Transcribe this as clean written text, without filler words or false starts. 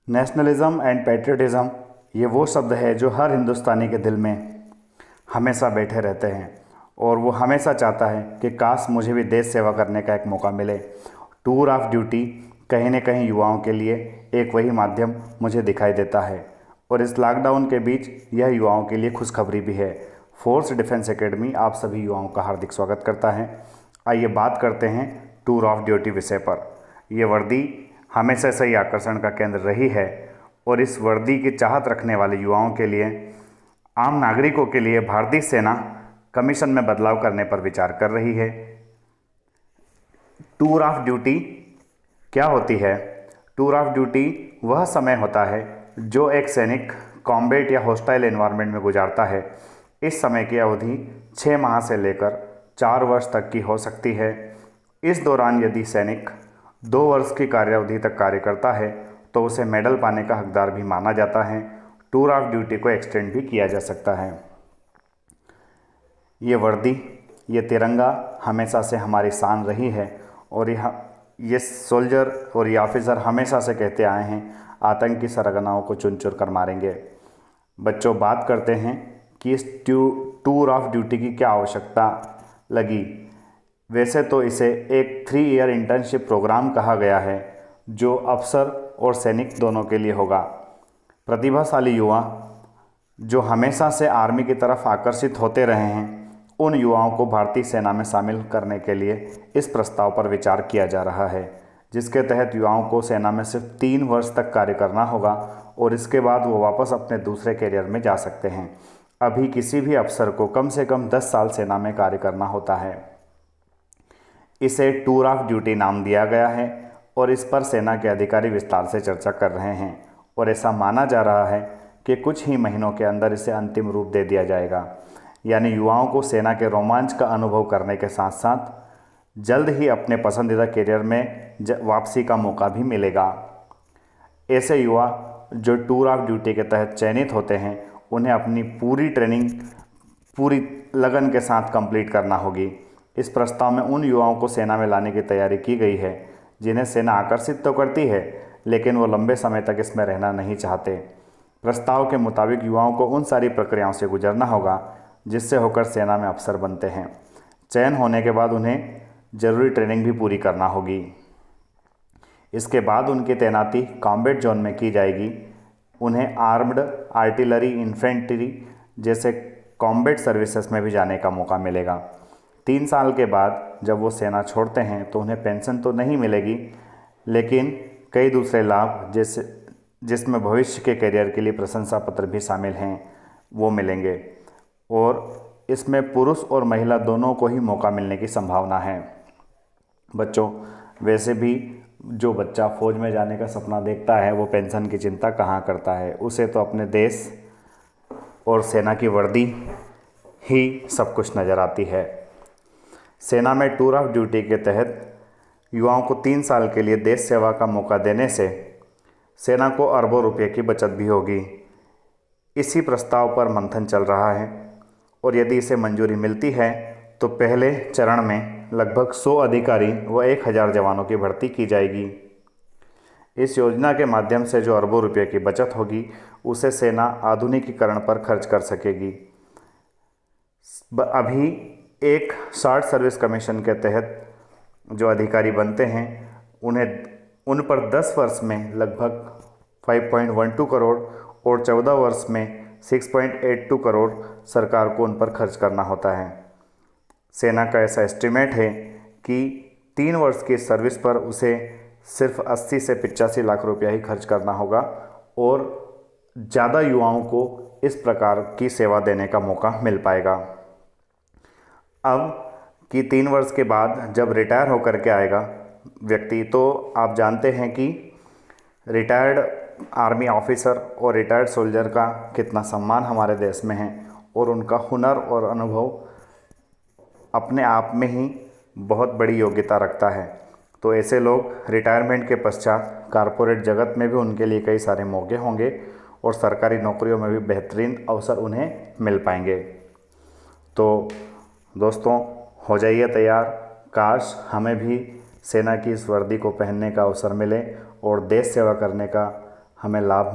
Nationalism and पैट्रियटिज़्म ये वो शब्द है जो हर हिंदुस्तानी के दिल में हमेशा बैठे रहते हैं और वो हमेशा चाहता है कि काश मुझे भी देश सेवा करने का एक मौका मिले। टूर ऑफ ड्यूटी कहीं न कहीं युवाओं के लिए एक वही माध्यम मुझे दिखाई देता है और इस लॉकडाउन के बीच यह युवाओं के लिए खुशखबरी भी है। फोर्स डिफेंस एकेडमी आप सभी युवाओं का हार्दिक स्वागत करता है। आइए बात करते हैं टूर ऑफ ड्यूटी विषय पर। ये वर्दी हमेशा से ही आकर्षण का केंद्र रही है और इस वर्दी की चाहत रखने वाले युवाओं के लिए आम नागरिकों के लिए भारतीय सेना कमीशन में बदलाव करने पर विचार कर रही है। टूर ऑफ ड्यूटी क्या होती है? टूर ऑफ ड्यूटी वह समय होता है जो एक सैनिक कॉम्बैट या हॉस्टाइल एनवायरनमेंट में गुजारता है। इस समय की अवधि 6 माह से लेकर 4 वर्ष तक की हो सकती है। इस दौरान यदि सैनिक 2 वर्ष की कार्यावधि तक कार्य करता है तो उसे मेडल पाने का हकदार भी माना जाता है। टूर ऑफ ड्यूटी को एक्सटेंड भी किया जा सकता है। ये वर्दी, ये तिरंगा हमेशा से हमारी शान रही है और ये सोल्जर और ये ऑफिसर हमेशा से कहते आए हैं आतंकी सरगनाओं को चुन चुन कर मारेंगे। बच्चों, बात करते हैं कि इस टूर ऑफ ड्यूटी की क्या आवश्यकता लगी। वैसे तो इसे एक 3 ईयर इंटर्नशिप प्रोग्राम कहा गया है जो अफसर और सैनिक दोनों के लिए होगा। प्रतिभाशाली युवा जो हमेशा से आर्मी की तरफ आकर्षित होते रहे हैं, उन युवाओं को भारतीय सेना में शामिल करने के लिए इस प्रस्ताव पर विचार किया जा रहा है, जिसके तहत युवाओं को सेना में सिर्फ 3 वर्ष तक कार्य करना होगा और इसके बाद वो वापस अपने दूसरे करियर में जा सकते हैं। अभी किसी भी अफसर को कम से कम 10 साल सेना में कार्य करना होता है। इसे टूर ऑफ ड्यूटी नाम दिया गया है और इस पर सेना के अधिकारी विस्तार से चर्चा कर रहे हैं और ऐसा माना जा रहा है कि कुछ ही महीनों के अंदर इसे अंतिम रूप दे दिया जाएगा। यानी युवाओं को सेना के रोमांच का अनुभव करने के साथ साथ जल्द ही अपने पसंदीदा करियर में वापसी का मौका भी मिलेगा। ऐसे युवा जो टूर ऑफ ड्यूटी के तहत चयनित होते हैं, उन्हें अपनी पूरी ट्रेनिंग पूरी लगन के साथ कंप्लीट करना होगी। इस प्रस्ताव में उन युवाओं को सेना में लाने की तैयारी की गई है जिन्हें सेना आकर्षित तो करती है लेकिन वो लंबे समय तक इसमें रहना नहीं चाहते। प्रस्ताव के मुताबिक युवाओं को उन सारी प्रक्रियाओं से गुजरना होगा जिससे होकर सेना में अफसर बनते हैं। चयन होने के बाद उन्हें ज़रूरी ट्रेनिंग भी पूरी करना होगी। इसके बाद उनकी तैनाती कॉम्बैट जोन में की जाएगी। उन्हें आर्म्ड आर्टिलरी, इन्फेंट्री जैसे कॉम्बैट सर्विसेज में भी जाने का मौका मिलेगा। 3 साल के बाद जब वो सेना छोड़ते हैं तो उन्हें पेंशन तो नहीं मिलेगी, लेकिन कई दूसरे लाभ जिसमें भविष्य के करियर के लिए प्रशंसा पत्र भी शामिल हैं वो मिलेंगे और इसमें पुरुष और महिला दोनों को ही मौका मिलने की संभावना है। बच्चों, वैसे भी जो बच्चा फौज में जाने का सपना देखता है वो पेंशन की चिंता कहाँ करता है। उसे तो अपने देश और सेना की वर्दी ही सब कुछ नज़र आती है। सेना में टूर ऑफ ड्यूटी के तहत युवाओं को 3 साल के लिए देश सेवा का मौका देने से सेना को अरबों रुपए की बचत भी होगी। इसी प्रस्ताव पर मंथन चल रहा है और यदि इसे मंजूरी मिलती है तो पहले चरण में लगभग 100 अधिकारी व 1000 जवानों की भर्ती की जाएगी। इस योजना के माध्यम से जो अरबों रुपये की बचत होगी उसे सेना आधुनिकीकरण पर खर्च कर सकेगी। अभी एक शॉर्ट सर्विस कमीशन के तहत जो अधिकारी बनते हैं उन पर 10 वर्ष में लगभग 5.12 करोड़ और 14 वर्ष में 6.82 करोड़ सरकार को उन पर खर्च करना होता है। सेना का ऐसा एस्टिमेट है कि 3 वर्ष की सर्विस पर उसे सिर्फ 80 से 85 लाख रुपया ही खर्च करना होगा और ज़्यादा युवाओं को इस प्रकार की सेवा देने का मौका मिल पाएगा। अब कि 3 वर्ष के बाद जब रिटायर होकर के आएगा व्यक्ति, तो आप जानते हैं कि रिटायर्ड आर्मी ऑफिसर और रिटायर्ड सोल्जर का कितना सम्मान हमारे देश में है और उनका हुनर और अनुभव अपने आप में ही बहुत बड़ी योग्यता रखता है। तो ऐसे लोग रिटायरमेंट के पश्चात कॉरपोरेट जगत में भी उनके लिए कई सारे मौके होंगे और सरकारी नौकरियों में भी बेहतरीन अवसर उन्हें मिल पाएंगे। तो दोस्तों, हो जाइए तैयार। काश हमें भी सेना की इस वर्दी को पहनने का अवसर मिले और देश सेवा करने का हमें लाभ